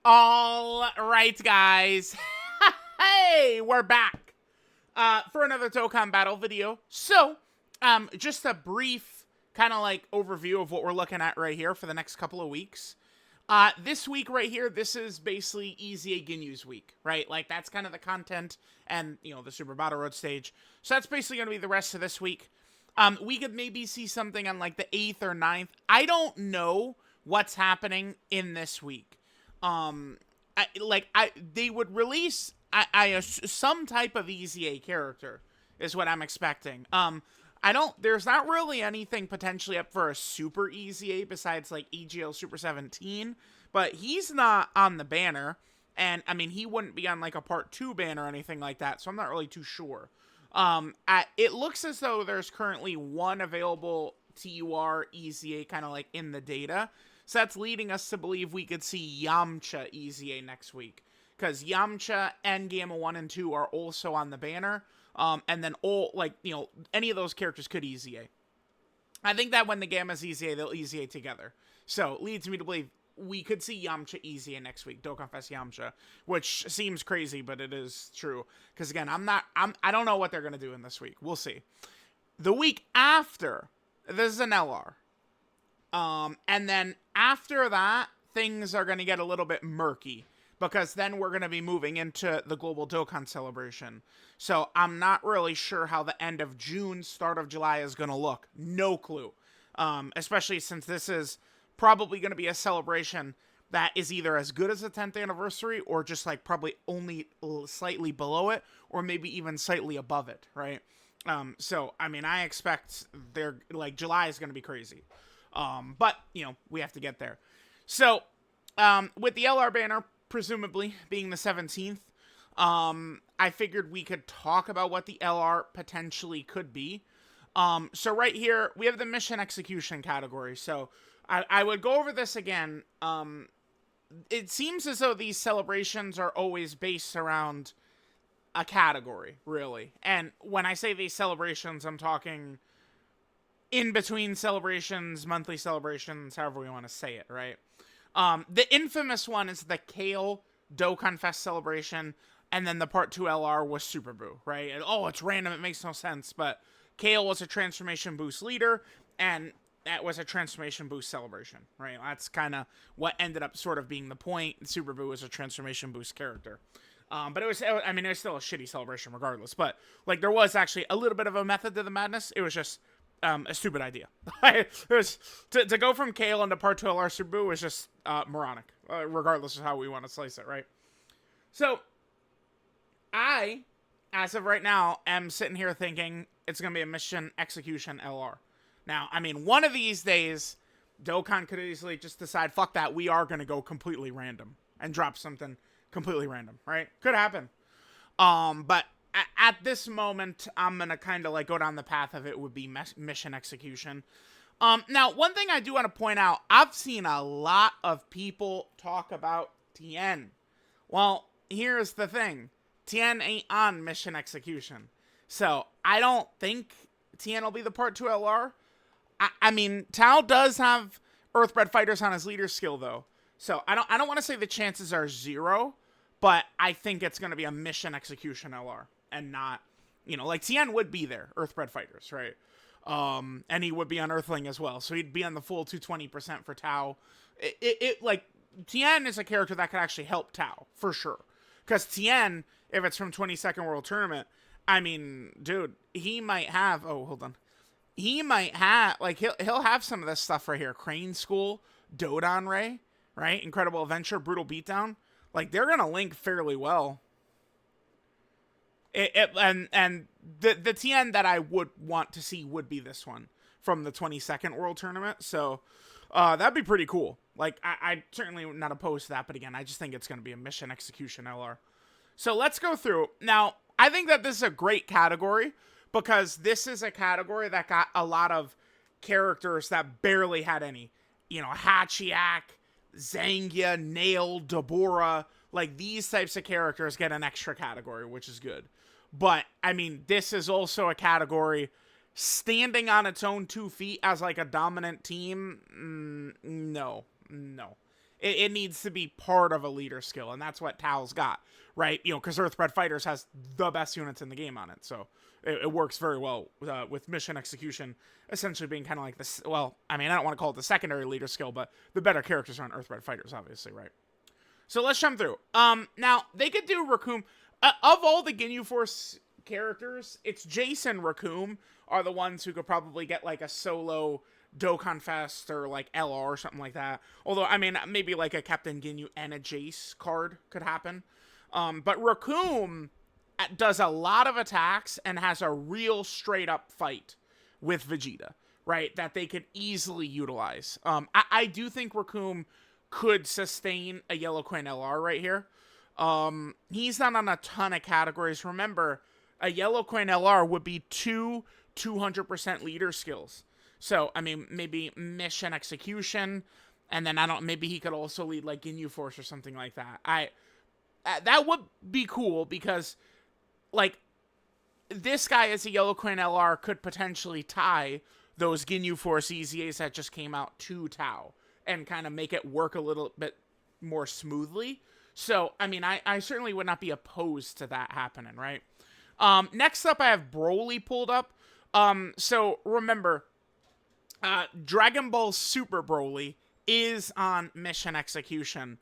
All right, guys. Hey, we're back for another Dokkan battle video. So, just a brief kind of like overview of what we're looking at right here for the next couple of weeks. This week right here, this is basically EZA Ginyu's week, right? Like, that's kind of the content and, you know, the Super Battle Road stage. So that's basically going to be the rest of this week. We could maybe see something on, like, the 8th or 9th. I don't know what's happening in this week. They would release, some type of EZA character is what I'm expecting. There's not really anything potentially up for a Super EZA besides, like, EGL Super 17, but he's not on the banner, and, I mean, he wouldn't be on, like, a Part 2 banner or anything like that, so I'm not really too sure. It looks as though there's currently one available TUR EZA kind of, like, in the data, so that's leading us to believe we could see Yamcha EZA next week, because Yamcha and Gamma 1 and 2 are also on the banner. And then any of those characters could EZA. I think that when the Gamma's EZA, they'll EZA together. So, leads me to believe we could see Yamcha EZA next week. Dokkan Fest Yamcha. Which seems crazy, but it is true. Because again, I don't know what they're going to do in this week. We'll see. The week after, this is an LR. And then after that, things are going to get a little bit murky. Because then we're going to be moving into the Global Dokkan celebration. So I'm not really sure how the end of June, start of July is going to look. No clue. Especially since this is probably going to be a celebration that is either as good as the 10th anniversary or just like probably only slightly below it or maybe even slightly above it, right? So, I mean, I expect July is going to be crazy. But, you know, we have to get there. So, with the LR banner presumably being the 17th, I figured we could talk about what the LR potentially could be. So right here, we have the mission execution category. So I would go over this again. It seems as though these celebrations are always based around a category, really. And when I say these celebrations, I'm talking in between celebrations, monthly celebrations, however we want to say it, right? The infamous one is the Kale Dokkan Fest celebration, and then the Part 2 LR was Super Boo, right? And, it's random, it makes no sense, but Kale was a Transformation Boost leader, and that was a Transformation Boost celebration, right? That's kind of what ended up sort of being the point. Super Boo was a Transformation Boost character. But it was still a shitty celebration regardless, but, like, there was actually a little bit of a method to the madness. It was just a stupid idea. It was to go from Kale into Part 2 LR Super Boo was just moronic, regardless of how we want to slice it, right? So, I, as of right now, am sitting here thinking it's going to be a mission execution LR. Now, I mean, one of these days, Dokkan could easily just decide, fuck that, we are going to go completely random and drop something completely random, right? Could happen. But at this moment, I'm going to kind of like go down the path of it would be mission execution. Now, one thing I do want to point out, I've seen a lot of people talk about Tien. Well, here's the thing. Tien ain't on mission execution. So, I don't think Tien will be the Part 2 LR. I mean, Tao does have Earthbred Fighters on his leader skill, though. So, I don't want to say the chances are 0, but I think it's going to be a mission execution LR. And not, like Tien would be there, Earthbred Fighters, right? And he would be on Earthling as well. So he'd be on the full 220% for Tao. Tien is a character that could actually help Tao, for sure. Because Tien, if it's from 22nd World Tournament, I mean, dude, he might have, he might have, like, he'll have some of this stuff right here. Crane School, Dodon Ray, right? Incredible Adventure, Brutal Beatdown. Like, they're going to link fairly well. And the Tien that I would want to see would be this one from the 22nd World Tournament. So that'd be pretty cool. Like, I certainly not opposed to that, but again, I just think it's going to be a mission execution LR. So let's go through. Now, I think that this is a great category because this is a category that got a lot of characters that barely had any. Hachiak, Zangia, Nail, Dborah, like these types of characters get an extra category, which is good. But, I mean, this is also a category standing on its own 2 feet as, like, a dominant team. No. It needs to be part of a leader skill, and that's what Tao's got, right? You know, because Earthbred Fighters has the best units in the game on it, so it works very well with mission execution essentially being kind of like this. Well, I mean, I don't want to call it the secondary leader skill, but the better characters are on Earthbred Fighters, obviously, right? So let's jump through. Now they could do Raccoon. Of all the Ginyu Force characters, it's Jason Raccoon are the ones who could probably get like a solo Dokkan Fest or like LR or something like that. Although, I mean, maybe like a Captain Ginyu and a Jace card could happen. But Raccoon does a lot of attacks and has a real straight up fight with Vegeta, right? That they could easily utilize. I do think Raccoon could sustain a Yellow Coin LR right here. He's not on a ton of categories. Remember, a Yellow Coin LR would be 200% leader skills. So, I mean, maybe mission execution, and then maybe he could also lead like Ginyu Force or something like that. That would be cool because, like, this guy as a Yellow Coin LR could potentially tie those Ginyu Force EZAs that just came out to Tao and kind of make it work a little bit more smoothly. So, I mean, I certainly would not be opposed to that happening, right? Next up, I have Broly pulled up. So remember, Dragon Ball Super Broly is on mission execution.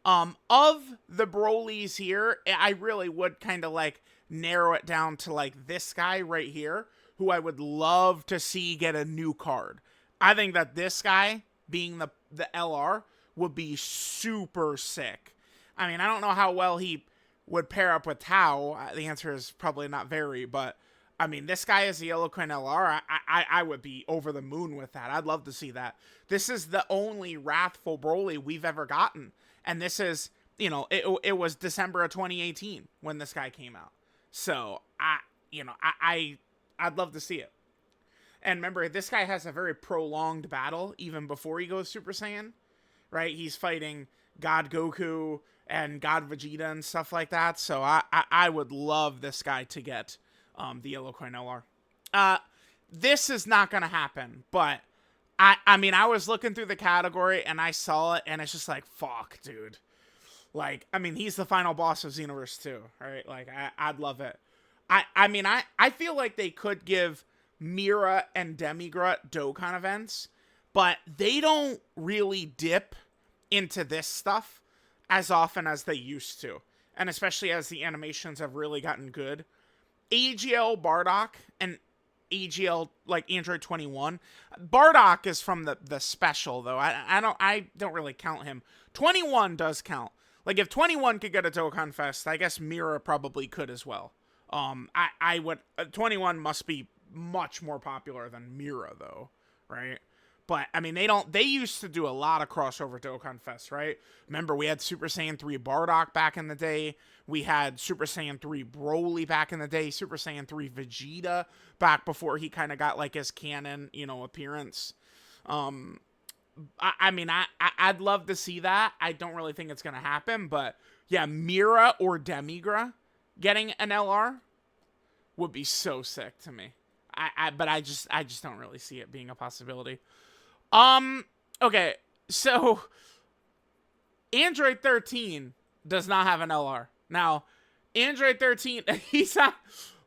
Of the Brolys here, I really would kind of like narrow it down to like this guy right here, who I would love to see get a new card. I think that this guy, being the LR, would be super sick. I mean, I don't know how well he would pair up with Tao. The answer is probably not very, but I mean, this guy is the Yellow Coin LR. I would be over the moon with that. I'd love to see that. This is the only Wrathful Broly we've ever gotten. And this is, you know, it was December of 2018 when this guy came out. So, I'd love to see it. And remember, this guy has a very prolonged battle even before he goes Super Saiyan, right? He's fighting God Goku and God Vegeta and stuff like that. So I would love this guy to get the Yellow Coin LR. This is not going to happen, but I mean, I was looking through the category and I saw it and it's just like, fuck, dude. Like, I mean, he's the final boss of Xenoverse 2, right? Like, I'd love it. I mean, I feel like they could give Mira and Demigra Dokkan events, but they don't really dip into this stuff as often as they used to. And especially as the animations have really gotten good. AGL Bardock and AGL like Android 21. Bardock is from the special though. I don't really count him. 21 does count. Like if 21 could get a Dokkan Fest, I guess Mira probably could as well. I would 21 must be much more popular than Mira though, right? But I mean they used to do a lot of crossover Dokkan Fest, right? Remember we had Super Saiyan 3 Bardock back in the day. We had Super Saiyan 3 Broly back in the day, Super Saiyan 3 Vegeta back before he kind of got like his canon, appearance. I mean, I'd love to see that. I don't really think it's going to happen, but yeah, Mira or Demigra getting an LR would be so sick to me. But I just don't really see it being a possibility. Okay, so Android 13 does not have an LR. Now, Android 13, he's not,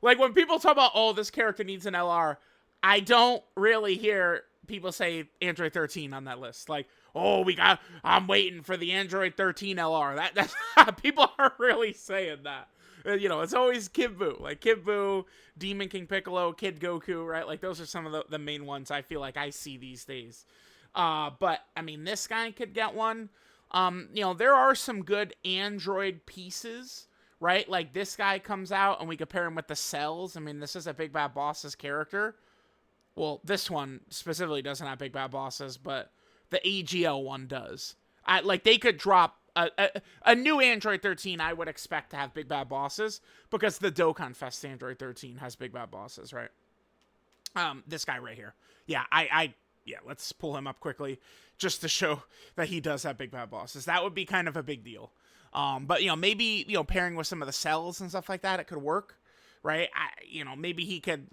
like when people talk about, oh, this character needs an LR, I don't really hear people say Android 13 on that list. Like, oh, I'm waiting for the Android 13 LR. That's people aren't really saying that. It's always Kid Buu. Like Kid Buu, Demon King Piccolo, Kid Goku, right? Like those are some of the main ones I feel like I see these days. But I mean, this guy could get one. There are some good Android pieces, right? Like this guy comes out and we compare him with the Cells. I mean, this is a Big Bad Boss's character. Well, this one specifically doesn't have Big Bad Bosses, but the AGL one does. They could drop a new Android 13. I would expect to have Big Bad Bosses because the Dokkan Fest Android 13 has Big Bad Bosses, right? This guy right here. Yeah, let's pull him up quickly just to show that he does have Big Bad Bosses. That would be kind of a big deal. But maybe pairing with some of the Cells and stuff like that, it could work, right? Maybe he could,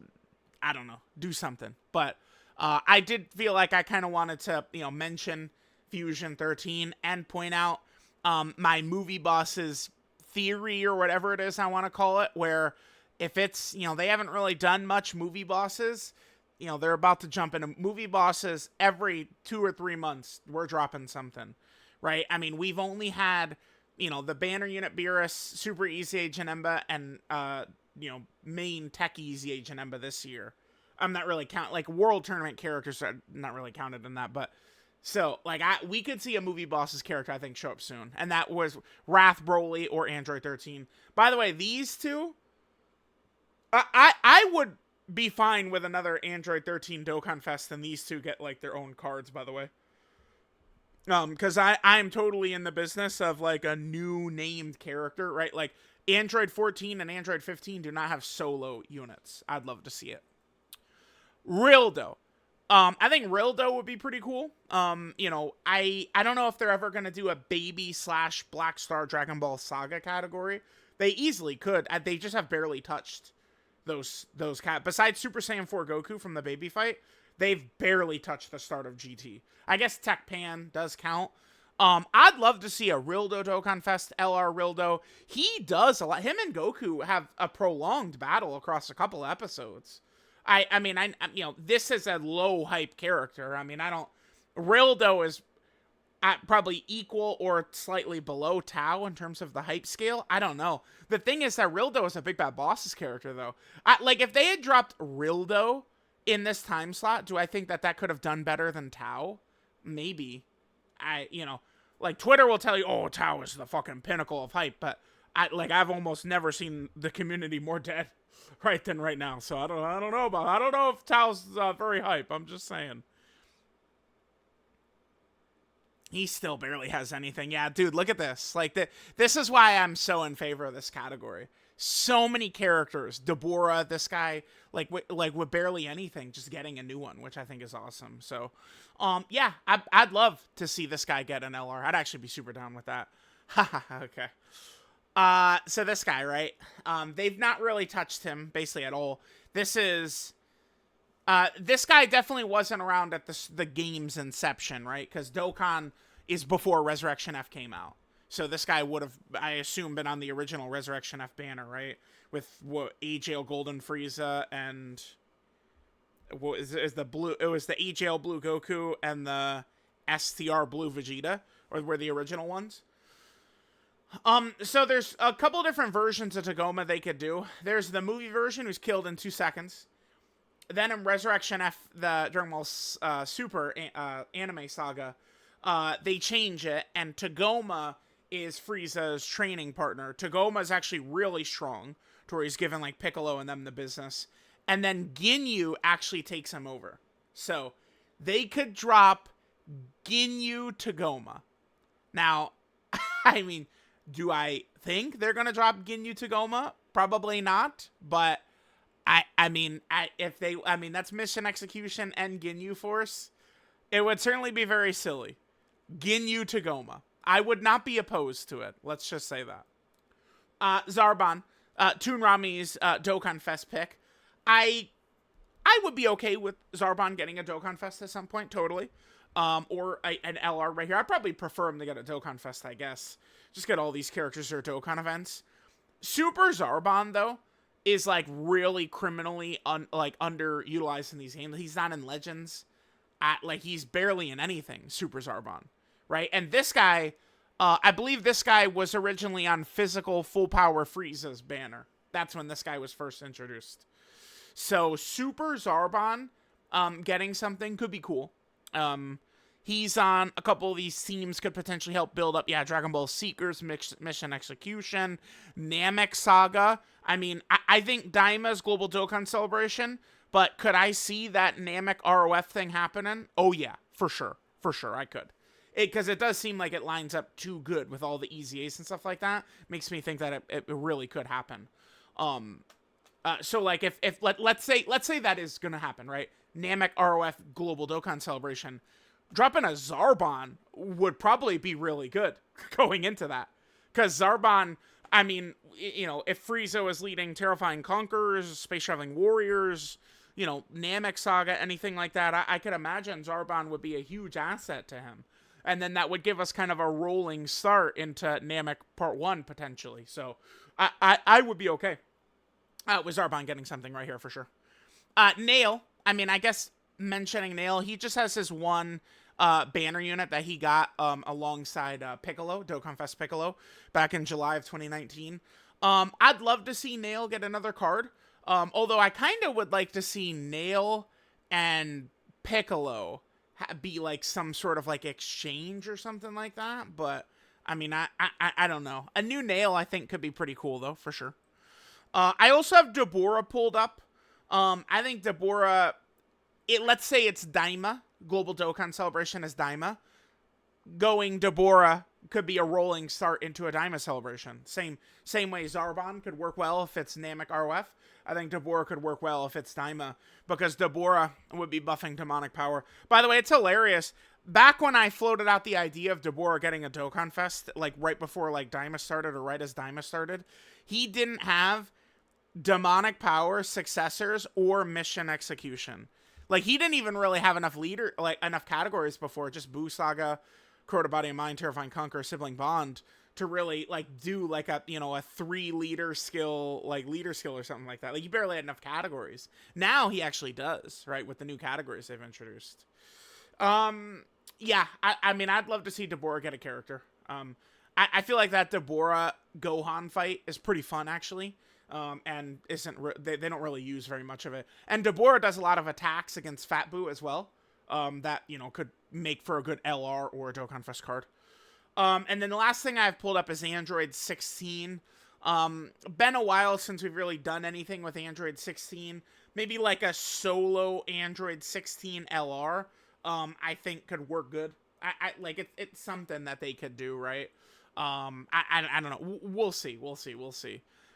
I don't know, do something. But I did feel like I kind of wanted to mention Fusion 13 and point out my movie boss's theory or whatever it is I want to call it, where if it's, they haven't really done much movie bosses, they're about to jump into movie bosses every 2 or 3 months. We're dropping something, right? I mean, we've only had, the Banner Unit Beerus, Super Easy Age Janemba, and, main Tech Easy Age Janemba this year. I'm not really World Tournament characters are not really counted in that, but so, we could see a movie boss's character, I think, show up soon. And that was Wrath Broly or Android 13. By the way, these two, I would be fine with another Android 13 Dokkan Fest and these two get, their own cards, by the way. Because I'm totally in the business of, a new named character, right? Android 14 and Android 15 do not have solo units. I'd love to see it. Rildo. I think Rildo would be pretty cool. I don't know if they're ever going to do a baby / Black Star Dragon Ball Saga category. They easily could. They just have barely touched those besides Super Saiyan 4 Goku from the baby fight, they've barely touched the start of GT. I guess Tech Pan does count. I'd love to see a Rildo Dokkan Fest LR Rildo. He does a lot. Him and Goku have a prolonged battle across a couple episodes. I mean, this is a low hype character. I mean, Rildo is at probably equal or slightly below Tao in terms of the hype scale. I don't know. The thing is that Rildo is a Big Bad Boss's character, though. If they had dropped Rildo in this time slot, do I think that could have done better than Tao? Maybe. Twitter will tell you, oh, Tao is the fucking pinnacle of hype, but I've almost never seen the community more dead than right now. So I don't know if Tao's very hype. I'm just saying. He still barely has anything. Yeah, dude, look at this. This is why I'm so in favor of this category. So many characters. Dborah, this guy, with barely anything, just getting a new one, which I think is awesome. So, yeah, I'd love to see this guy get an LR. I'd actually be super down with that. Okay. So this guy, right? They've not really touched him basically at all. This guy definitely wasn't around at the game's inception, right? Because Dokkan is before Resurrection F came out. So this guy would have, I assume, been on the original Resurrection F banner, right? With AJL Golden Frieza and what is the blue? It was the AJL Blue Goku and the STR Blue Vegeta, or were the original ones. So there's a couple different versions of Tagoma they could do. There's the movie version, who's killed in 2 seconds. Then in Resurrection F, the Dragon Ball Super anime saga, they change it, and Tagoma is Frieza's training partner. Tagoma is actually really strong, to where he's given Piccolo and them the business. And then Ginyu actually takes him over. So they could drop Ginyu Tagoma. Now, I mean, do I think they're going to drop Ginyu Tagoma? Probably not, but I mean, that's mission execution and Ginyu Force. It would certainly be very silly. Ginyu Tagoma. I would not be opposed to it. Let's just say that. Zarbon, Toon Rami's Dokkan Fest pick. I would be okay with Zarbon getting a Dokkan Fest at some point, totally. Or an LR right here. I'd probably prefer him to get a Dokkan Fest, I guess. Just get all these characters or Dokkan events. Super Zarbon, though, is really criminally underutilized in these games. He's not in Legends. He's barely in anything, Super Zarbon. Right? And this guy, I believe this guy was originally on Physical Full Power Frieza's banner. That's when this guy was first introduced. So Super Zarbon getting something could be cool. He's on a couple of these teams, could potentially help build up, Dragon Ball Seekers, Mission Execution, Namek Saga. I mean, I think Daima's Global Dokkan Celebration, but could I see that Namek ROF thing happening? Oh yeah, for sure. For sure, I could. Because it does seem like it lines up too good with all the Easy Ace and stuff like that. Makes me think that it really could happen. So if let's say that is gonna happen, right? Namek ROF Global Dokkan Celebration, dropping a Zarbon would probably be really good going into that. Because Zarbon, I mean, if Frieza is leading Terrifying Conquerors, Space Traveling Warriors, Namek Saga, anything like that, I could imagine Zarbon would be a huge asset to him. And then that would give us kind of a rolling start into Namek Part 1, potentially. So I would be okay with Zarbon getting something right here for sure. Nail, I mean, I guess mentioning Nail, he just has his one banner unit that he got alongside Piccolo, Dokkan Fest Piccolo, back in July of 2019. I'd love to see Nail get another card, although I kind of would like to see Nail and Piccolo be like some sort of like exchange or something like that, but I mean, I don't know. A new Nail, I think, could be pretty cool, though, for sure. I also have Dborah pulled up. I think Dborah, let's say it's Daima. Global Dokkan Celebration is Daima. Going Dborah could be a rolling start into a Daima celebration. Same way Zarbon could work well if it's Namek ROF. I think Dborah could work well if it's Daima, because Dborah would be buffing demonic power. By the way, it's hilarious. Back when I floated out the idea of Dborah getting a Dokkan Fest, like right before like Daima started or right as Daima started, he didn't have demonic power, successors, or mission execution. Like, he didn't even really have enough enough categories before, just Boo Saga, Crota Body and Mind, Terrifying Conquer, Sibling Bond, to really like do like a, you know, a 3 leader skill, like leader skill or something like that. Like, he barely had enough categories. Now he actually does, right, with the new categories they've introduced. Yeah, I mean, I'd love to see Dborah get a character. I feel like that Dborah Gohan fight is pretty fun, actually. And they don't really use very much of it. And Dborah does a lot of attacks against Fat Boo as well. That, you know, could make for a good LR or a Dokkan Fest card. And then the last thing I've pulled up is Android 16. Been a while since we've really done anything with Android 16. Maybe like a solo Android 16 LR, I think could work good. I like it's something that they could do, right? I don't know. We'll see.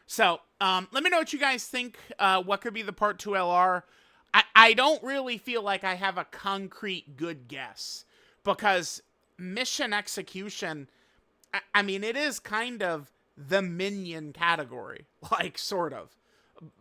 So, let me know what you guys think. What could be the Part 2 LR? I don't really feel like I have a concrete good guess, because mission execution, I mean, it is kind of the minion category, like, sort of.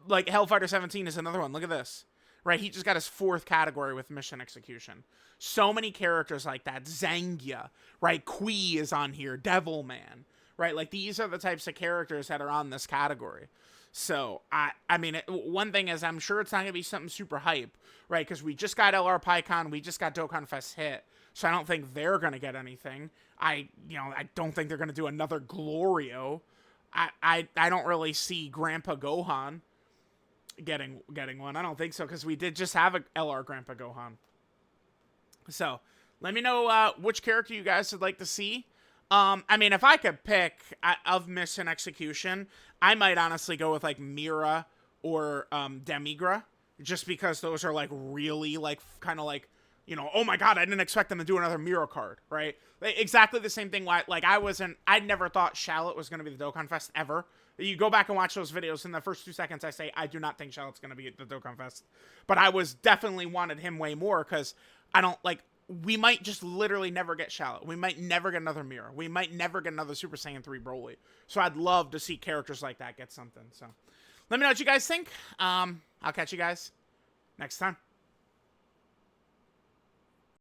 Like, Hellfighter 17 is another one. Look at this. Right, he just got his 4th category with mission execution. So many characters like that. Zangia, right? Kui is on here. Devilman, right? Like, these are the types of characters that are on this category. So, I mean, one thing is, I'm sure it's not going to be something super hype, right? Because we just got LR PyCon, we just got Dokkan Fest hit, so I don't think they're going to get anything. I don't think they're going to do another Glorio. I don't really see Grandpa Gohan getting one. I don't think so, because we did just have a LR Grandpa Gohan. So, let me know which character you guys would like to see. I mean, if I could pick of mission execution, I might honestly go with like Mira or Demigra, just because those are like really like kind of like, you know, oh my god, I didn't expect them to do another Mira card, right? Exactly the same thing. Like, I never thought Shallot was going to be the Dokkan Fest ever. You go back and watch those videos, in the first 2 seconds I say, I do not think Shallot's going to be at the Dokkan Fest. But I was definitely wanted him way more, because I don't, like, we might just literally never get Shallot. We might never get another Mira. We might never get another Super Saiyan 3 Broly. So I'd love to see characters like that get something. So let me know what you guys think. I'll catch you guys next time.